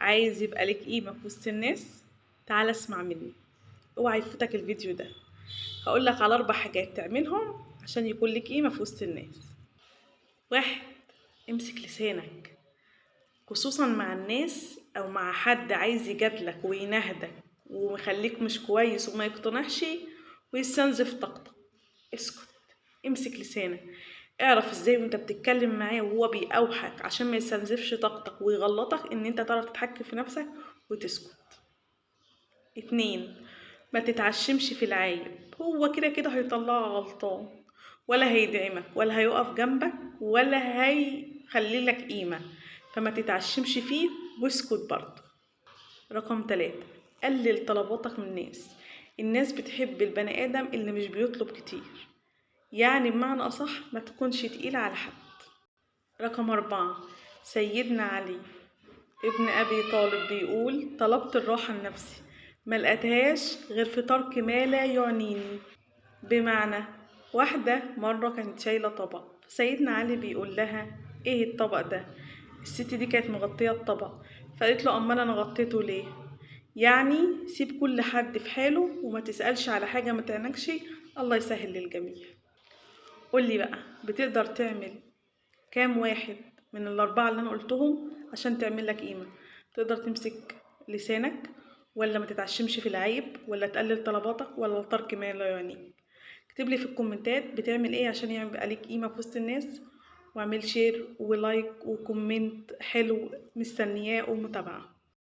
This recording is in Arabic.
عايز يبقى لك قيمة في وسط الناس؟ تعال اسمع مني، اوعى يفوتك الفيديو ده. هقولك على 4 حاجات تعملهم عشان يكون لك قيمة في وسط الناس. 1. امسك لسانك، خصوصا مع الناس او مع حد عايز يجادلك وينهدك ومخليك مش كويس وما يقتنعش ويستنزف طاقتك. اسكت، امسك لسانك، اعرف ازاي وانت بتتكلم معاه وهو بيقاوحك عشان ما يستنزفش طاقتك ويغلطك ان انت تعرف تتحكم في نفسك وتسكت. 2. ما تتعشمش في العايب، هو كده كده هيطلعك غلطان، ولا هيدعمك ولا هيقف جنبك ولا هيخلي لك قيمة، فما تتعشمش فيه واسكت برضه. رقم 3. قلل طلباتك من الناس بتحب البني آدم اللي مش بيطلب كتير، يعني بمعنى أصح ما تكونش تقيل على حد. رقم 4. سيدنا علي ابن أبي طالب بيقول: طلبت الراحة لنفسي ما لقيتهاش غير في ترك ما لا يعنيني. بمعنى، واحدة مرة كانت شايلة طبق، سيدنا علي بيقول لها: ايه الطبق ده؟ الست دي كانت مغطية الطبق، فقالت له: امال انا غطيته ليه؟ يعني سيب كل حد في حاله وما تسألش على حاجة ما تعنكش، الله يسهل للجميع. قولي بقى، بتقدر تعمل كام واحد من ال4 اللي انا قلتهم عشان تعمل لك قيمة؟ تقدر تمسك لسانك، ولا ما تتعشمش في العيب، ولا تقلل طلباتك، ولا ترك ما لا يعنيك؟ اكتب لي في الكومنتات بتعمل ايه عشان يبقى ليك قيمة في وسط الناس، واعمل شير ولايك وكومنت حلو، مستنياه ومتابعة.